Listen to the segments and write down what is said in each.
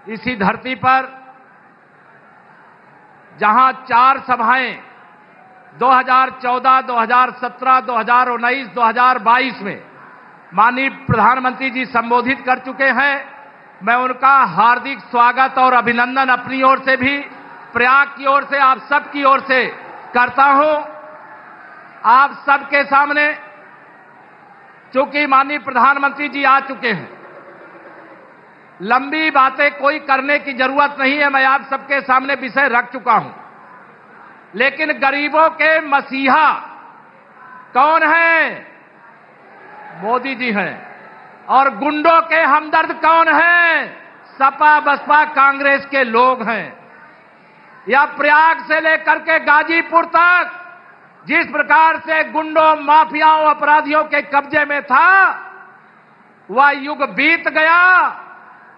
इसी धरती पर जहां 4 सभाएं 2014, 2017, 2019, 2022 में माननीय प्रधानमंत्री जी संबोधित कर चुके हैं, मैं उनका हार्दिक स्वागत और अभिनंदन अपनी ओर से भी, प्रयाग की ओर से, आप सबकी ओर से करता हूं। आप सबके सामने चूंकि माननीय प्रधानमंत्री जी आ चुके हैं, लंबी बातें कोई करने की जरूरत नहीं है, मैं आप सबके सामने विषय रख चुका हूं। लेकिन गरीबों के मसीहा कौन है? मोदी जी हैं। और गुंडों के हमदर्द कौन हैं? सपा बसपा कांग्रेस के लोग हैं। या प्रयाग से लेकर के गाजीपुर तक जिस प्रकार से गुंडों, माफियाओं, अपराधियों के कब्जे में था, वह युग बीत गया।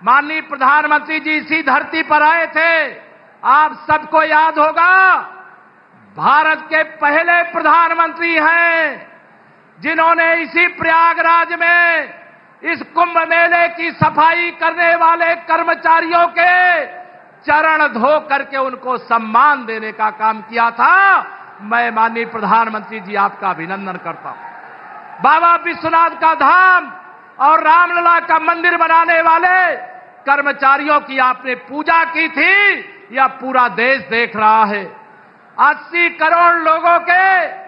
माननीय प्रधानमंत्री जी इसी धरती पर आए थे, आप सबको याद होगा, भारत के पहले प्रधानमंत्री हैं जिन्होंने इसी प्रयागराज में इस कुंभ मेले की सफाई करने वाले कर्मचारियों के चरण धो करके उनको सम्मान देने का काम किया था। मैं माननीय प्रधानमंत्री जी आपका अभिनंदन करता हूं। बाबा विश्वनाथ का धाम और रामलला का मंदिर बनाने वाले कर्मचारियों की आपने पूजा की थी, यह पूरा देश देख रहा है। 80 करोड़ लोगों के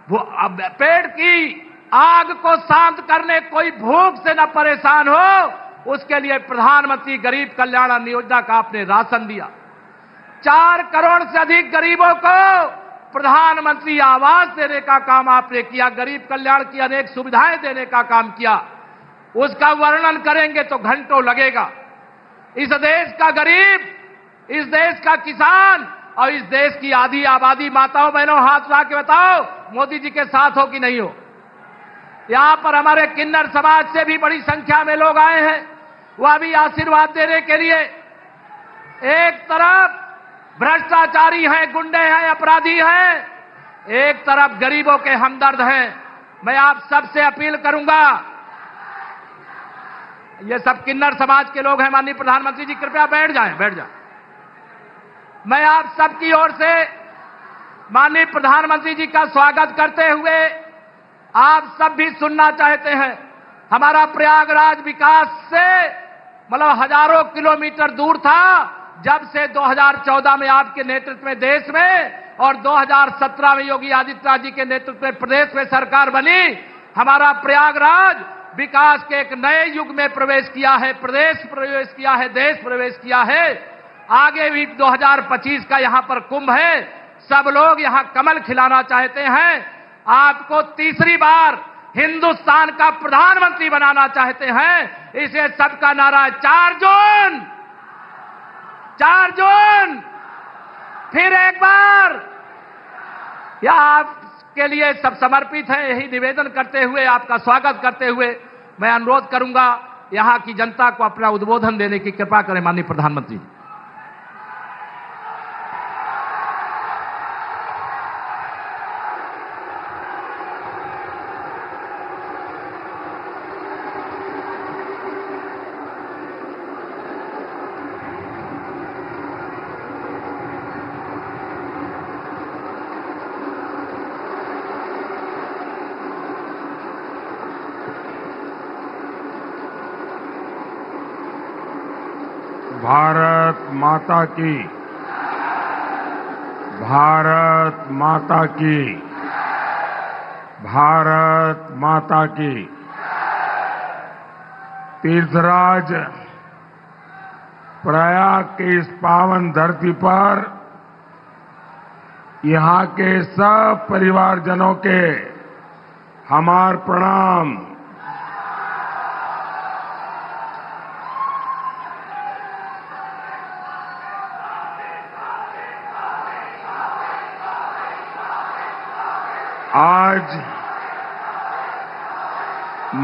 पेट की आग को शांत करने, कोई भूख से न परेशान हो, उसके लिए प्रधानमंत्री गरीब कल्याण अन्न योजना का आपने राशन दिया। 4 करोड़ से अधिक गरीबों को प्रधानमंत्री आवास देने का काम आपने किया, गरीब कल्याण की अनेक सुविधाएं देने का काम किया। उसका वर्णन करेंगे तो घंटों लगेगा। इस देश का गरीब, इस देश का किसान और इस देश की आधी आबादी, माताओं बहनों हाथ उठा के बताओ, मोदी जी के साथ हो कि नहीं हो? यहां पर हमारे किन्नर समाज से भी बड़ी संख्या में लोग आए हैं, वह भी आशीर्वाद देने के लिए। एक तरफ भ्रष्टाचारी हैं, गुंडे हैं, अपराधी हैं, एक तरफ गरीबों के हमदर्द हैं। मैं आप सबसे अपील करूंगा, ये सब किन्नर समाज के लोग हैं, माननीय प्रधानमंत्री जी कृपया बैठ जाएं। मैं आप सबकी ओर से माननीय प्रधानमंत्री जी का स्वागत करते हुए आप सब भी सुनना चाहते हैं। हमारा प्रयागराज विकास से मतलब हजारों किलोमीटर दूर था, जब से 2014 में आपके नेतृत्व में देश में और 2017 में योगी आदित्यनाथ जी के नेतृत्व में प्रदेश में सरकार बनी, हमारा प्रयागराज विकास के एक नए युग में प्रवेश किया है, प्रदेश प्रवेश किया है, देश प्रवेश किया है। आगे भी 2025 का यहां पर कुंभ है, सब लोग यहां कमल खिलाना चाहते हैं। आपको तीसरी बार हिंदुस्तान का प्रधानमंत्री बनाना चाहते हैं, इसे सबका नारा है 4 जून, 4 जून। फिर एक बार यह आपके लिए सब समर्पित है। यही निवेदन करते हुए, आपका स्वागत करते हुए मैं अनुरोध करूंगा, यहां की जनता को अपना उद्बोधन देने की कृपा करें माननीय प्रधानमंत्री। भारत माता की, भारत माता की, भारत माता की। तीर्थराज प्रयाग की इस पावन धरती पर यहाँ के सब परिवारजनों के हमार प्रणाम। आज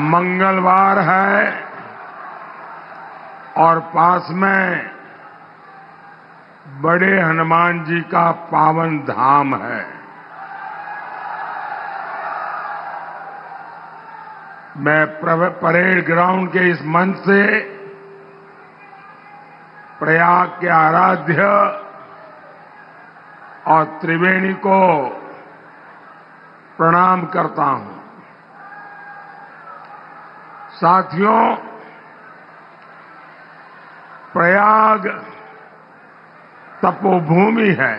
मंगलवार है और पास में बड़े हनुमान जी का पावन धाम है। मैं परेड ग्राउंड के इस मंच से प्रयाग के आराध्य और त्रिवेणी को प्रणाम करता हूं। साथियों, प्रयाग तपोभूमि है।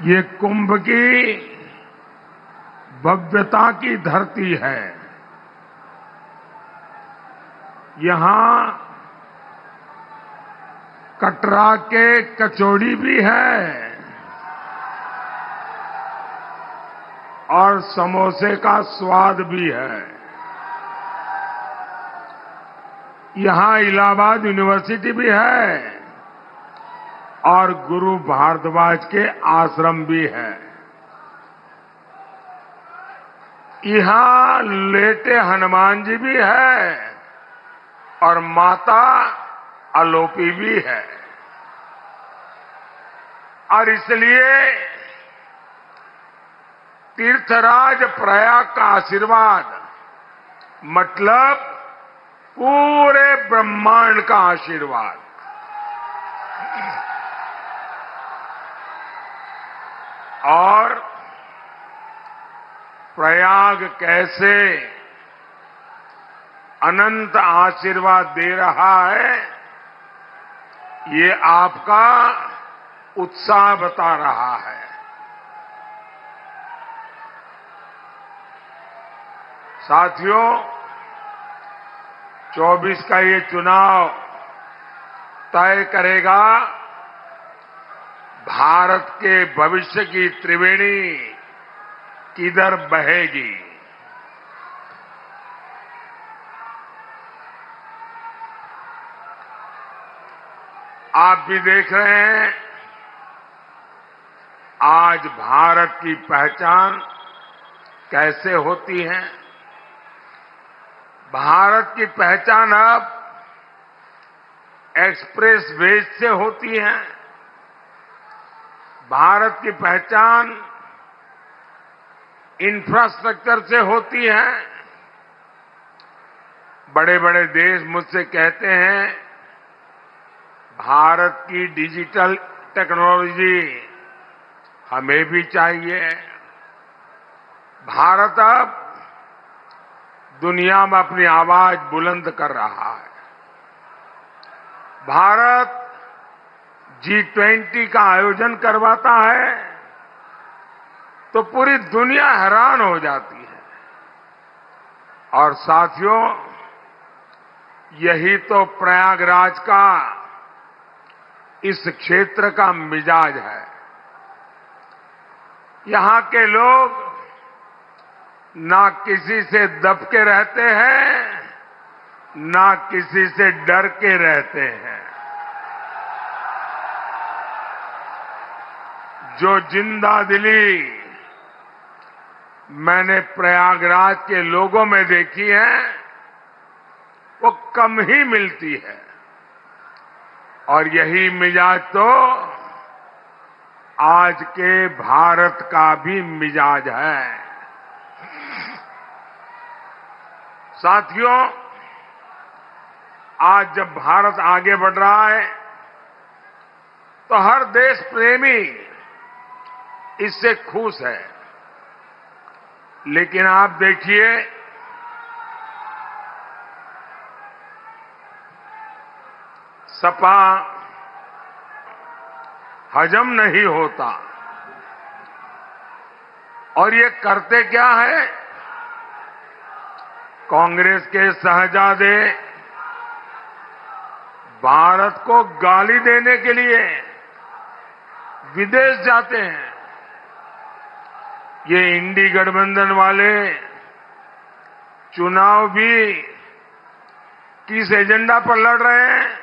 ये कुंभ की भव्यता की धरती है। यहां कटरा के कचौड़ी भी है और समोसे का स्वाद भी है। यहां इलाहाबाद यूनिवर्सिटी भी है और गुरु भारद्वाज के आश्रम भी है। यहां लेटे हनुमान जी भी है और माता आलोपी भी है। और इसलिए तीर्थराज प्रयाग का आशीर्वाद मतलब पूरे ब्रह्मांड का आशीर्वाद। और प्रयाग कैसे अनंत आशीर्वाद दे रहा है, ये आपका उत्साह बता रहा है। साथियों, 24 का ये चुनाव तय करेगा भारत के भविष्य की त्रिवेणी किधर बहेगी। आप भी देख रहे हैं, आज भारत की पहचान कैसे होती है। भारत की पहचान अब एक्सप्रेस वेज से होती है। भारत की पहचान इंफ्रास्ट्रक्चर से होती है। बड़े बड़े देश मुझसे कहते हैं, भारत की डिजिटल टेक्नोलॉजी हमें भी चाहिए। भारत अब दुनिया में अपनी आवाज बुलंद कर रहा है। भारत G20 का आयोजन करवाता है तो पूरी दुनिया हैरान हो जाती है। और साथियों, यही तो प्रयागराज का इस क्षेत्र का मिजाज है। यहां के लोग ना किसी से दब के रहते हैं, ना किसी से डर के रहते हैं। जो जिंदा दिली मैंने प्रयागराज के लोगों में देखी है, वो कम ही मिलती है। और यही मिजाज तो आज के भारत का भी मिजाज है। साथियों, आज जब भारत आगे बढ़ रहा है तो हर देश प्रेमी इससे खुश है। लेकिन आप देखिए, सपा हजम नहीं होता। और ये करते क्या है? कांग्रेस के शहजादे भारत को गाली देने के लिए विदेश जाते हैं। ये इंडी गठबंधन वाले चुनाव भी किस एजेंडा पर लड़ रहे हैं?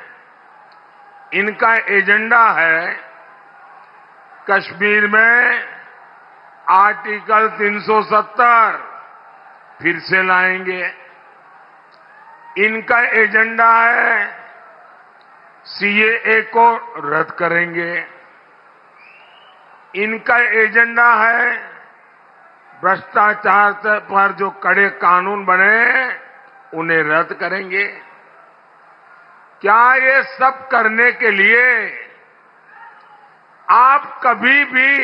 इनका एजेंडा है कश्मीर में आर्टिकल 370 फिर से लाएंगे। इनका एजेंडा है सीएए को रद्द करेंगे। इनका एजेंडा है भ्रष्टाचार पर जो कड़े कानून बने उन्हें रद्द करेंगे। क्या ये सब करने के लिए आप कभी भी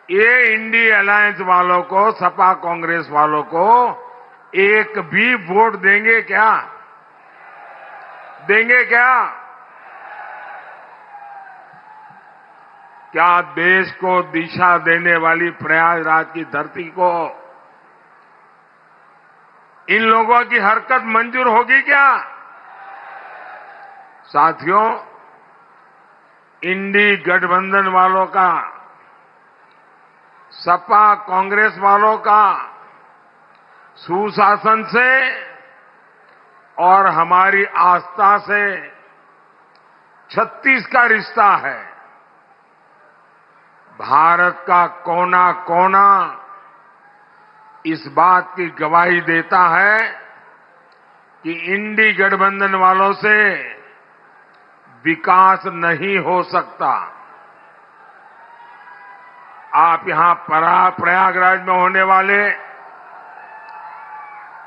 ये इंडी अलायंस वालों को, सपा कांग्रेस वालों को एक भी वोट देंगे क्या? देंगे क्या? क्या देश को दिशा देने वाली प्रयागराज की धरती को इन लोगों की हरकत मंजूर होगी क्या? साथियों, इंडी गठबंधन वालों का, सपा कांग्रेस वालों का सुशासन से और हमारी आस्था से 36 का रिश्ता है। भारत का कोना कोना इस बात की गवाही देता है कि इंडी गठबंधन वालों से विकास नहीं हो सकता। आप यहां प्रयागराज में होने वाले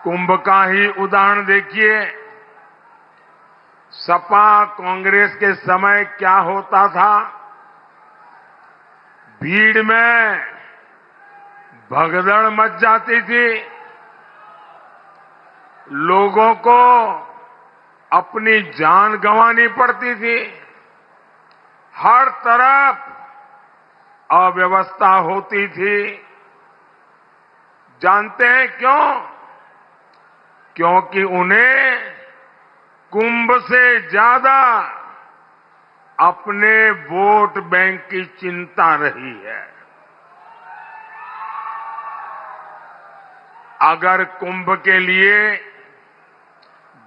कुंभ का ही उदाहरण देखिए। सपा कांग्रेस के समय क्या होता था? भीड़ में भगदड़ मच जाती थी, लोगों को अपनी जान गंवानी पड़ती थी, हर तरफ अव्यवस्था होती थी। जानते हैं क्यों? क्योंकि उन्हें कुंभ से ज्यादा अपने वोट बैंक की चिंता रही है। अगर कुंभ के लिए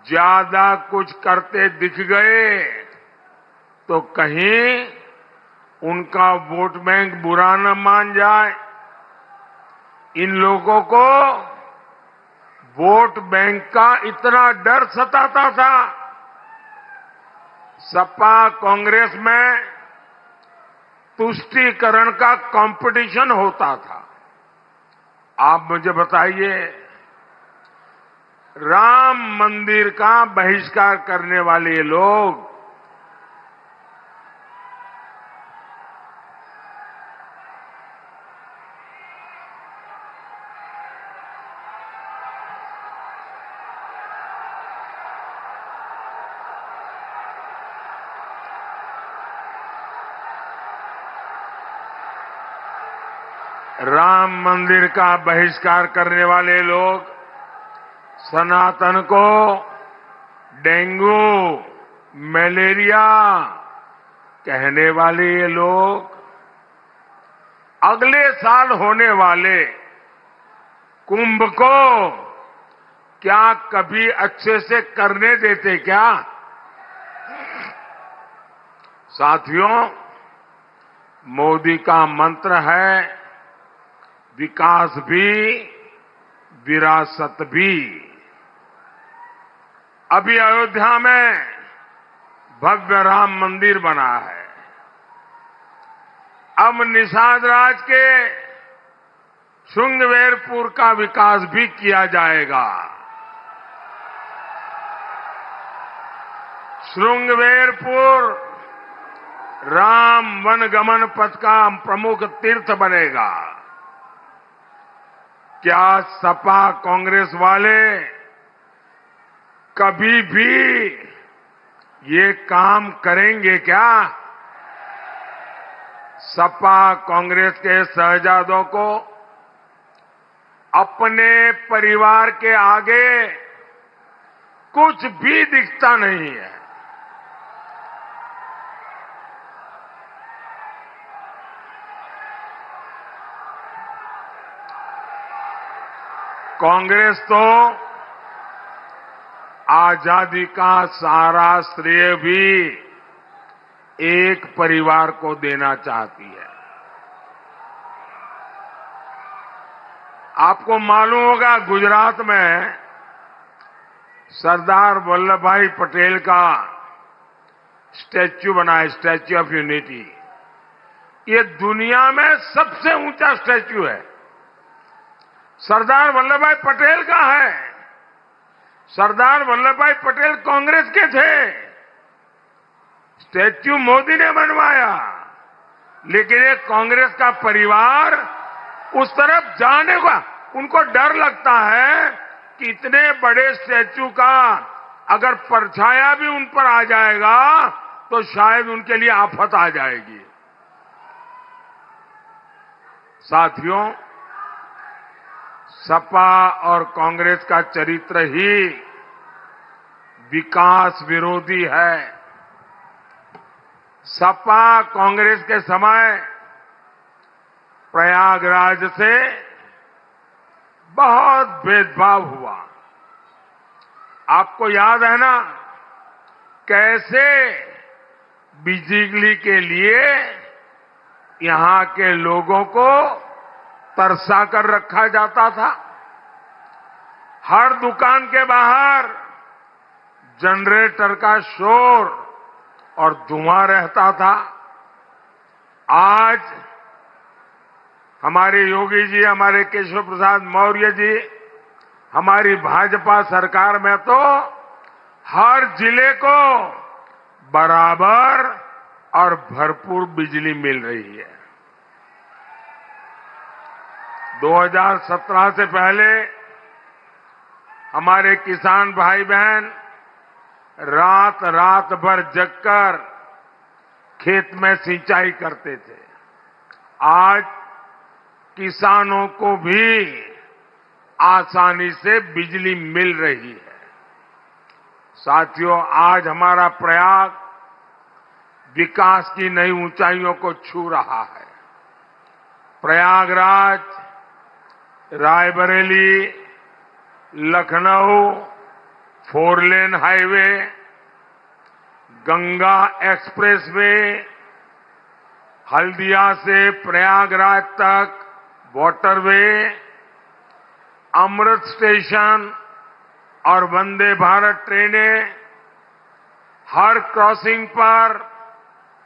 ज्यादा कुछ करते दिख गए तो कहीं उनका वोट बैंक बुरा न मान जाए। इन लोगों को वोट बैंक का इतना डर सताता था। सपा कांग्रेस में तुष्टीकरण का कंपटीशन होता था। आप मुझे बताइए, राम मंदिर का बहिष्कार करने वाले ये लोग राम मंदिर का बहिष्कार करने वाले लोग, सनातन को डेंगू, मलेरिया कहने वाले ये लोग अगले साल होने वाले कुंभ को क्या कभी अच्छे से करने देते क्या? साथियों, मोदी का मंत्र है विकास भी, विरासत भी। अभी अयोध्या में भव्य राम मंदिर बना है। अब निषाद राज के श्रृंगवेरपुर का विकास भी किया जाएगा। श्रृंगवेरपुर राम वनगमन पथ का प्रमुख तीर्थ बनेगा। क्या सपा कांग्रेस वाले कभी भी ये काम करेंगे क्या? सपा कांग्रेस के शहजादों को अपने परिवार के आगे कुछ भी दिखता नहीं है। कांग्रेस तो आजादी का सारा श्रेय भी एक परिवार को देना चाहती है। आपको मालूम होगा, गुजरात में सरदार वल्लभ भाई पटेल का स्टैच्यू बना है, स्टैच्यू ऑफ यूनिटी। ये दुनिया में सबसे ऊंचा स्टैच्यू है, सरदार वल्लभ भाई पटेल का है। सरदार वल्लभ भाई पटेल कांग्रेस के थे, स्टैच्यू मोदी ने बनवाया, लेकिन एक कांग्रेस का परिवार उस तरफ जाने का उनको डर लगता है कि इतने बड़े स्टैच्यू का अगर परछाया भी उन पर आ जाएगा तो शायद उनके लिए आफत आ जाएगी। साथियों, सपा और कांग्रेस का चरित्र ही विकास विरोधी है। सपा कांग्रेस के समय प्रयागराज से बहुत भेदभाव हुआ। आपको याद है ना, कैसे बिजली के लिए यहां के लोगों को तरसा कर रखा जाता था। हर दुकान के बाहर जनरेटर का शोर और धुआं रहता था। आज हमारे योगी जी, हमारे केशव प्रसाद मौर्य जी, हमारी भाजपा सरकार में तो हर जिले को बराबर और भरपूर बिजली मिल रही है। 2017 से पहले हमारे किसान भाई बहन रात रात भर जगकर खेत में सिंचाई करते थे। आज किसानों को भी आसानी से बिजली मिल रही है। साथियों, आज हमारा प्रयाग विकास की नई ऊंचाइयों को छू रहा है। Prayagraj, Raebareli, Lucknow 4 lane highway, Ganga expressway, Haldia से प्रयागराज तक वाटरवे, अमृत स्टेशन और वंदे भारत ट्रेनें, हर क्रॉसिंग पर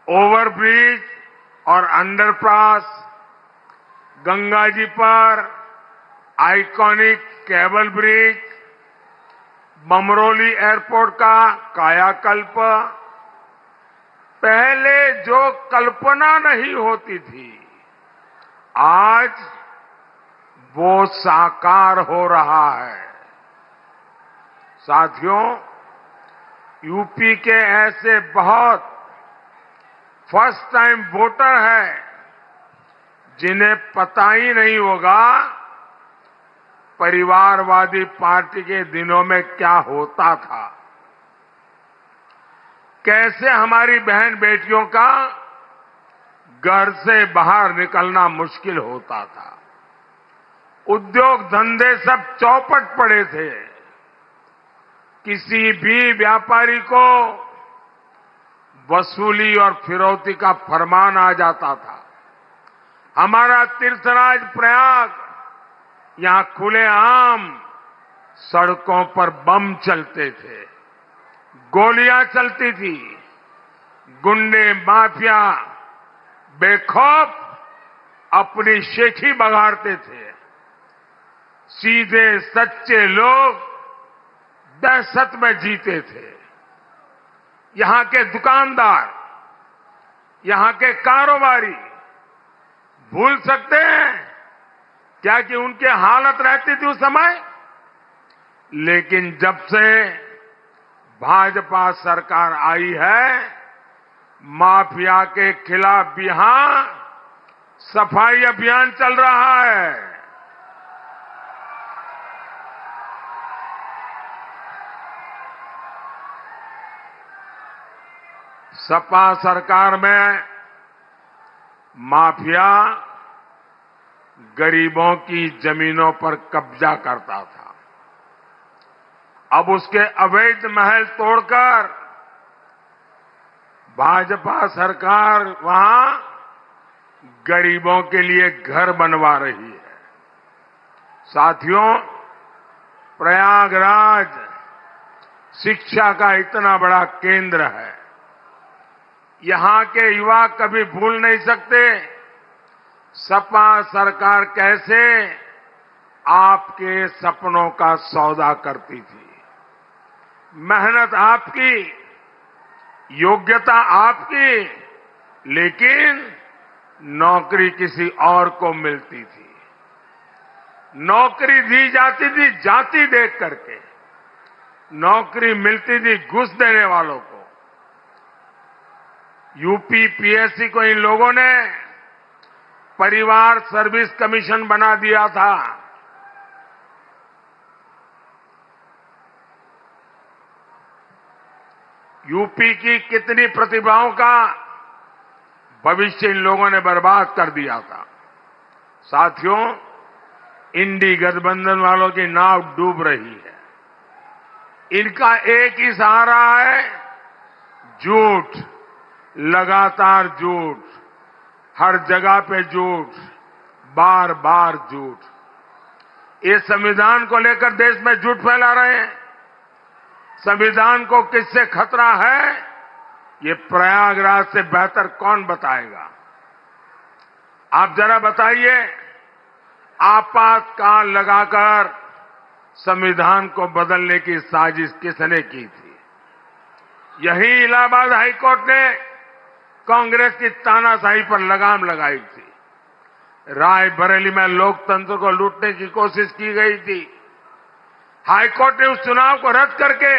ओवरब्रिज और अंडरपास, गंगा जी पर iconic cable bridge, Bamroli airport का कायाकल्प, पहले जो कल्पना नहीं होती थी आज वो साकार हो रहा है। साथियों, यूपी के ऐसे बहुत फर्स्ट टाइम वोटर हैं जिन्हें पता ही नहीं होगा परिवारवादी पार्टी के दिनों में क्या होता था, कैसे हमारी बहन बेटियों का घर से बाहर निकलना मुश्किल होता था। उद्योग धंधे सब चौपट पड़े थे। किसी भी व्यापारी को वसूली और फिरौती का फरमान आ जाता था। हमारा तीर्थराज प्रयाग, यहां खुलेआम सड़कों पर बम चलते थे, गोलियां चलती थी, गुंडे माफिया बेखौफ अपनी शेखी बघाड़ते थे। सीधे सच्चे लोग दहशत में जीते थे। यहां के दुकानदार, यहां के कारोबारी भूल सकते हैं क्या कि उनकी हालत रहती थी उस समय? लेकिन जब से भाजपा सरकार आई है, माफिया के खिलाफ भी यहां सफाई अभियान चल रहा है। सपा सरकार में माफिया गरीबों की जमीनों पर कब्जा करता था। अब उसके अवैध महल तोड़कर भाजपा सरकार वहां गरीबों के लिए घर बनवा रही है। साथियों, प्रयागराज शिक्षा का इतना बड़ा केंद्र है। यहां के युवा कभी भूल नहीं सकते सपा सरकार कैसे आपके सपनों का सौदा करती थी। मेहनत आपकी, योग्यता आपकी, लेकिन नौकरी किसी और को मिलती थी। नौकरी दी जाती थी जाति देख करके, नौकरी मिलती थी घूस देने वालों को। यूपी पीएससी को इन लोगों ने परिवार सर्विस कमीशन बना दिया था। यूपी की कितनी प्रतिभाओं का भविष्य इन लोगों ने बर्बाद कर दिया था। साथियों, इंडी गठबंधन वालों की नाव डूब रही है। इनका एक ही सहारा है, झूठ, लगातार झूठ, हर जगह पे झूठ, बार बार झूठ। ये संविधान को लेकर देश में झूठ फैला रहे हैं। संविधान को किससे खतरा है, ये प्रयागराज से बेहतर कौन बताएगा। आप जरा बताइए, आपातकाल लगाकर संविधान को बदलने की साजिश किसने की थी? यही इलाहाबाद हाईकोर्ट ने कांग्रेस की तानाशाही पर लगाम लगाई थी। रायबरेली में लोकतंत्र को लूटने की कोशिश की गई थी। हाईकोर्ट ने उस चुनाव को रद्द करके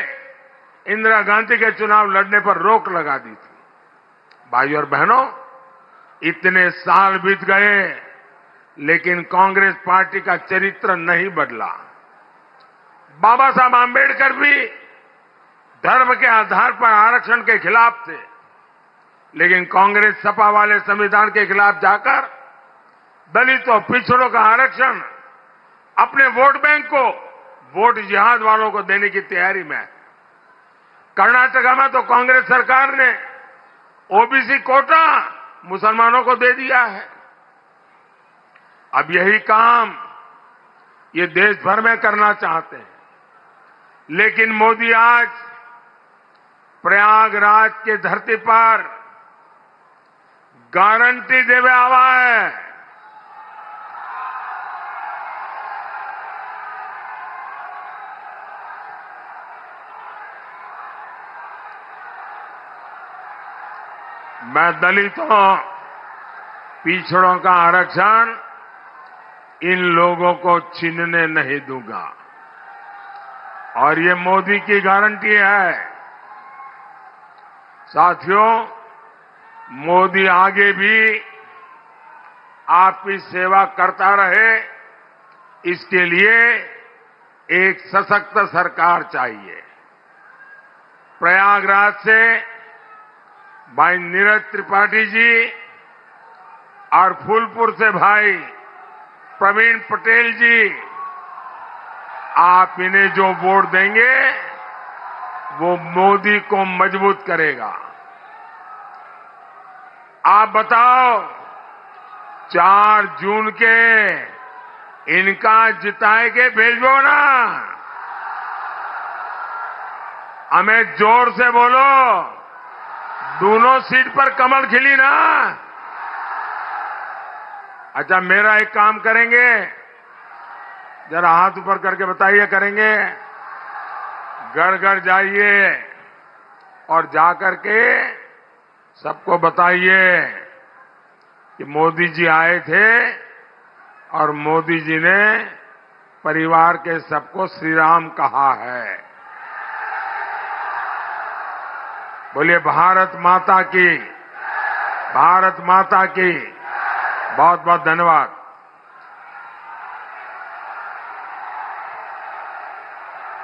इंदिरा गांधी के चुनाव लड़ने पर रोक लगा दी थी। भाइयों और बहनों, इतने साल बीत गए, लेकिन कांग्रेस पार्टी का चरित्र नहीं बदला। बाबा साहब आंबेडकर भी धर्म के आधार पर आरक्षण के खिलाफ थे, लेकिन कांग्रेस सपा वाले संविधान के खिलाफ जाकर दलितों पिछड़ों का आरक्षण अपने वोट बैंक को वोट जिहाद वालों को देने की तैयारी में। कर्नाटका में तो कांग्रेस सरकार ने ओबीसी कोटा मुसलमानों को दे दिया है। अब यही काम ये देश भर में करना चाहते हैं, लेकिन मोदी आज प्रयागराज की धरती पर गारंटी देवे आवा है। मैं दलितों पिछड़ों का आरक्षण इन लोगों को छीनने नहीं दूंगा, और ये मोदी की गारंटी है। साथियों, मोदी आगे भी आपकी सेवा करता रहे, इसके लिए एक सशक्त सरकार चाहिए। प्रयागराज से भाई नीरज त्रिपाठी जी और फूलपुर से भाई प्रवीण पटेल जी, आप इन्हें जो वोट देंगे वो मोदी को मजबूत करेगा। आप बताओ, 4 जून के इनका जिताए के भेजो ना। हमें जोर से बोलो, दोनों सीट पर कमल खिली ना। अच्छा, मेरा एक काम करेंगे, जरा हाथ ऊपर करके बताइए, करेंगे? घर घर जाइए और जाकर के सबको बताइए कि मोदी जी आए थे और मोदी जी ने परिवार के सबको श्री राम कहा है। बोलिए भारत माता की, भारत माता की। बहुत बहुत धन्यवाद।